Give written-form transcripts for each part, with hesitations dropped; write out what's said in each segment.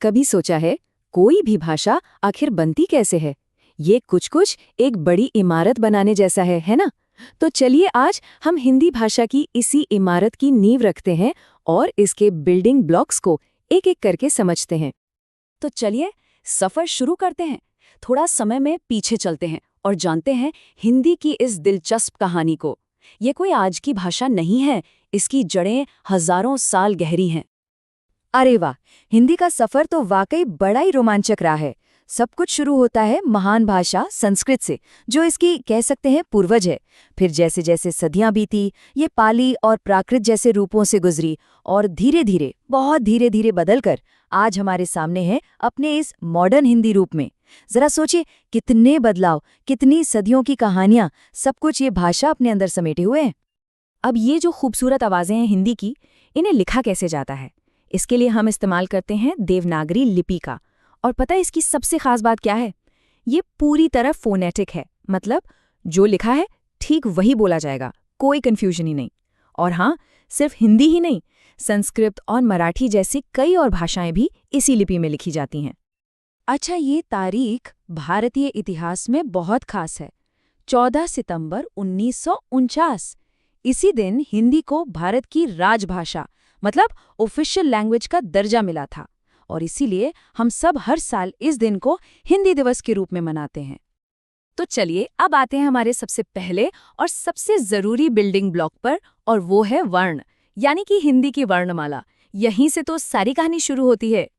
कभी सोचा है कोई भी भाषा आखिर बनती कैसे है? ये कुछ एक बड़ी इमारत बनाने जैसा है ना? तो चलिए आज हम हिंदी भाषा की इसी इमारत की नींव रखते हैं और इसके बिल्डिंग ब्लॉक्स को एक-एक करके समझते हैं। तो चलिए सफर शुरू करते हैं। थोड़ा समय में पीछे चलते हैं और जानते हैं हिंदी की इस दिलचस्प कहानी को। ये कोई आज की भाषा नहीं है, इसकी जड़ें हजारों साल गहरी हैं। अरे वाह, हिंदी का सफर तो वाकई बड़ा ही रोमांचक रहा है। सब कुछ शुरू होता है महान भाषा संस्कृत से, जो इसकी कह सकते हैं पूर्वज है। फिर जैसे जैसे सदियां बीती, ये पाली और प्राकृत जैसे रूपों से गुजरी और धीरे धीरे, बहुत धीरे धीरे बदलकर आज हमारे सामने है अपने इस मॉडर्न हिंदी रूप में। जरा सोचिए, कितने बदलाव, कितनी सदियों की कहानियां, सब कुछ ये भाषा अपने अंदर समेटे हुए हैं। अब ये जो खूबसूरत आवाजें हैं हिंदी की, इन्हें लिखा कैसे जाता है? इसके लिए हम इस्तेमाल करते हैं देवनागरी लिपि का। और पता है इसकी सबसे खास बात क्या है? ये पूरी तरह फोनेटिक है, मतलब जो लिखा है ठीक वही बोला जाएगा, कोई कंफ्यूजन ही नहीं। और हाँ, सिर्फ हिंदी ही नहीं, संस्कृत और मराठी जैसी कई और भाषाएं भी इसी लिपि में लिखी जाती हैं। अच्छा, ये तारीख भारतीय इतिहास में बहुत खास है। 14 सितंबर 1949। इसी दिन हिंदी को भारत की राजभाषा मतलब ऑफिशियल लैंग्वेज का दर्जा मिला था और इसीलिए हम सब हर साल इस दिन को हिंदी दिवस के रूप में मनाते हैं। तो चलिए अब आते हैं हमारे सबसे पहले और सबसे जरूरी बिल्डिंग ब्लॉक पर, और वो है वर्ण, यानी कि हिंदी की वर्णमाला। यहीं से तो सारी कहानी शुरू होती है।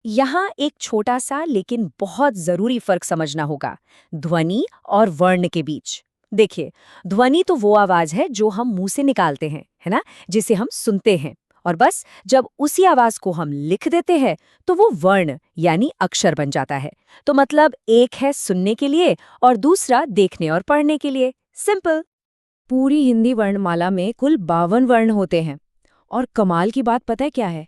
यहाँ एक छोटा सा लेकिन बहुत जरूरी फर्क समझना होगा, ध्वनि और वर्ण के बीच। देखिए, ध्वनि तो वो आवाज है जो हम मुंह से निकालते हैं, है ना, जिसे हम सुनते हैं। और बस जब उसी आवाज को हम लिख देते हैं तो वो वर्ण यानी अक्षर बन जाता है। तो मतलब एक है सुनने के लिए और दूसरा देखने और पढ़ने के लिए। सिंपल। पूरी हिंदी वर्णमाला में कुल 52 वर्ण होते हैं। और कमाल की बात पता है क्या है?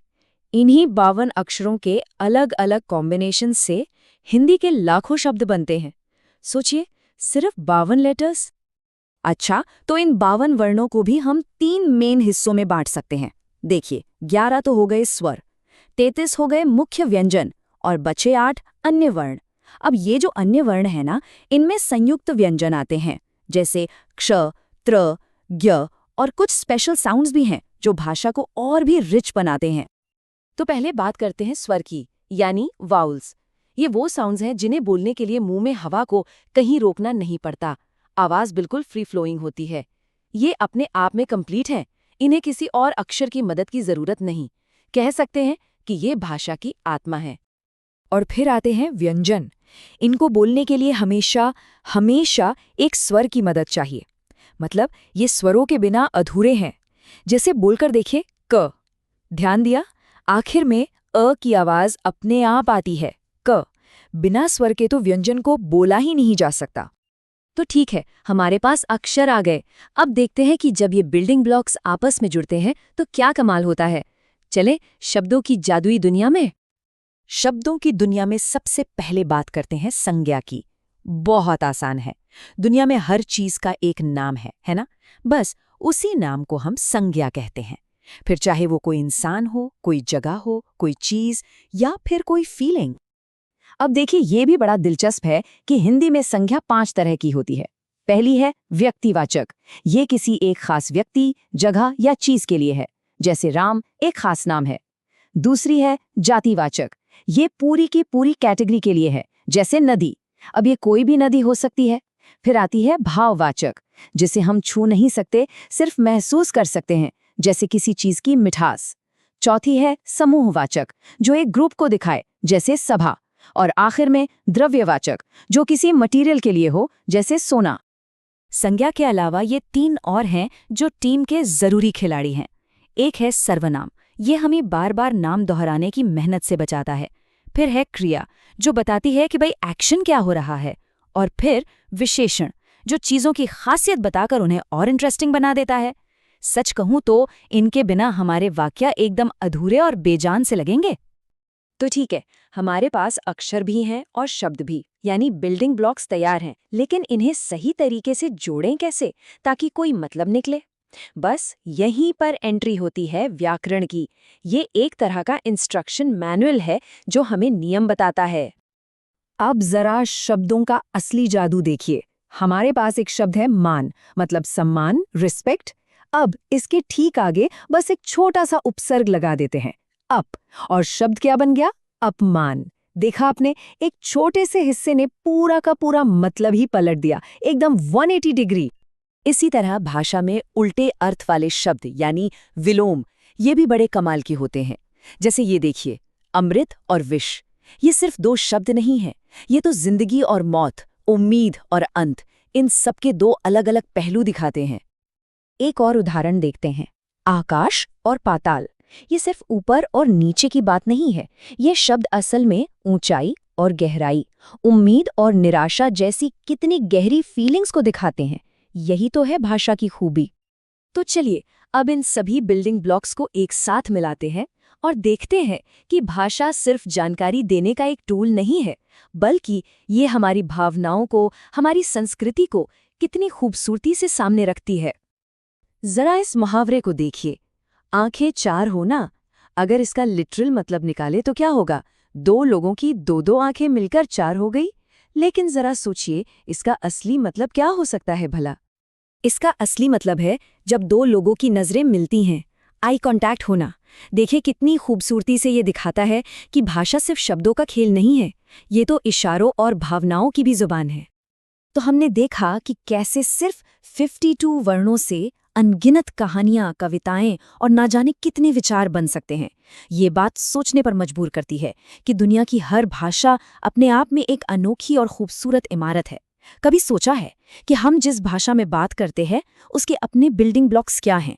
इन्हीं 52 अक्षरों के अलग अलग कॉम्बिनेशन से हिंदी के लाखों शब्द बनते हैं। सोचिए, सिर्फ 52 लेटर्स। अच्छा, तो इन 52 वर्णों को भी हम 3 मेन हिस्सों में बांट सकते हैं। देखिए, 11 तो हो गए स्वर, 33 हो गए मुख्य व्यंजन और बचे 8 अन्य वर्ण। अब ये जो अन्य वर्ण है ना, इनमें संयुक्त व्यंजन आते हैं, जैसे क्ष, त्र, ज्ञ और कुछ स्पेशल साउंड्स भी हैं जो भाषा को और भी रिच बनाते हैं। तो पहले बात करते हैं स्वर की, यानी वाउल्स। ये वो साउंड्स हैं जिन्हें बोलने के लिए मुंह में हवा को कहीं रोकना नहीं पड़ता। आवाज बिल्कुल फ्री फ्लोइंग होती है। ये अपने आप में कंप्लीट हैं, इन्हें किसी और अक्षर की मदद की जरूरत नहीं। कह सकते हैं कि ये भाषा की आत्मा है। और फिर आते हैं व्यंजन। इनको बोलने के लिए हमेशा एक स्वर की मदद चाहिए। मतलब ये स्वरों के बिना अधूरे हैं। जैसे बोलकर देखिए, क। ध्यान दिया, आखिर में अ की आवाज अपने आप आती है, क। बिना स्वर के तो व्यंजन को बोला ही नहीं जा सकता। तो ठीक है, हमारे पास अक्षर आ गए। अब देखते हैं कि जब ये बिल्डिंग ब्लॉक्स आपस में जुड़ते हैं तो क्या कमाल होता है। चले शब्दों की जादुई दुनिया में। शब्दों की दुनिया में सबसे पहले बात करते हैं संज्ञा की। बहुत आसान है। दुनिया में हर चीज का एक नाम है ना? बस उसी नाम को हम संज्ञा कहते हैं। फिर चाहे वो कोई इंसान हो, कोई जगह हो, कोई चीज या फिर कोई फीलिंग। अब देखिए, ये भी बड़ा दिलचस्प है कि हिंदी में संज्ञा 5 तरह की होती है। पहली है व्यक्तिवाचक। ये किसी एक खास व्यक्ति, जगह या चीज के लिए है, जैसे राम एक खास नाम है। दूसरी है जातिवाचक। ये पूरी की पूरी कैटेगरी के लिए है, जैसे नदी। अब ये कोई भी नदी हो सकती है। फिर आती है भाववाचक, जिसे हम छू नहीं सकते, सिर्फ महसूस कर सकते हैं, जैसे किसी चीज की मिठास। चौथी है समूहवाचक, जो एक ग्रुप को दिखाए, जैसे सभा। और आखिर में द्रव्यवाचक, जो किसी मटेरियल के लिए हो, जैसे सोना। संज्ञा के अलावा ये 3 और हैं जो टीम के जरूरी खिलाड़ी हैं। एक है सर्वनाम, ये हमें बार बार नाम दोहराने की मेहनत से बचाता है। फिर है क्रिया, जो बताती है कि भाई एक्शन क्या हो रहा है। और फिर विशेषण, जो चीजों की खासियत बताकर उन्हें और इंटरेस्टिंग बना देता है। सच कहूं तो इनके बिना हमारे वाक्य एकदम अधूरे और बेजान से लगेंगे। तो ठीक है, हमारे पास अक्षर भी हैं और शब्द भी, यानी बिल्डिंग ब्लॉक्स तैयार हैं, लेकिन इन्हें सही तरीके से जोड़ें कैसे ताकि कोई मतलब निकले? बस यहीं पर एंट्री होती है व्याकरण की। ये एक तरह का इंस्ट्रक्शन मैनुअल है जो हमें नियम बताता है। अब जरा शब्दों का असली जादू देखिए। हमारे पास एक शब्द है मान, मतलब सम्मान, रिस्पेक्ट। अब इसके ठीक आगे बस एक छोटा सा उपसर्ग लगा देते हैं, अप, और शब्द क्या बन गया? अपमान। देखा आपने, एक छोटे से हिस्से ने पूरा का पूरा मतलब ही पलट दिया, एकदम 180 डिग्री। इसी तरह भाषा में उल्टे अर्थ वाले शब्द यानी विलोम, ये भी बड़े कमाल के होते हैं। जैसे ये देखिए, अमृत और विष। ये सिर्फ दो शब्द नहीं हैं, ये तो जिंदगी और मौत, उम्मीद और अंत, इन सबके दो अलग अलग पहलू दिखाते हैं। एक और उदाहरण देखते हैं, आकाश और पाताल। ये सिर्फ ऊपर और नीचे की बात नहीं है, ये शब्द असल में ऊंचाई और गहराई, उम्मीद और निराशा जैसी कितनी गहरी फीलिंग्स को दिखाते हैं। यही तो है भाषा की खूबी। तो चलिए अब इन सभी बिल्डिंग ब्लॉक्स को एक साथ मिलाते हैं और देखते हैं कि भाषा सिर्फ जानकारी देने का एक टूल नहीं है, बल्कि ये हमारी भावनाओं को, हमारी संस्कृति को कितनी खूबसूरती से सामने रखती है। जरा इस मुहावरे को देखिए, आंखें चार हो ना। अगर इसका लिटरल मतलब निकाले तो क्या होगा? दो लोगों की दो दो आंखें मिलकर चार हो गई। लेकिन जरा सोचिए, इसका असली मतलब क्या हो सकता है भला? इसका असली मतलब है जब दो लोगों की नज़रें मिलती हैं, आई कांटेक्ट होना। देखिए कितनी खूबसूरती से ये दिखाता है कि भाषा सिर्फ शब्दों का खेल नहीं है, ये तो इशारों और भावनाओं की भी जुबान है। तो हमने देखा कि कैसे सिर्फ 52 वर्णों से अनगिनत कहानियां, कविताएं और ना जाने कितने विचार बन सकते हैं। ये बात सोचने पर मजबूर करती है कि दुनिया की हर भाषा अपने आप में एक अनोखी और खूबसूरत इमारत है। कभी सोचा है कि हम जिस भाषा में बात करते हैं उसके अपने बिल्डिंग ब्लॉक्स क्या हैं?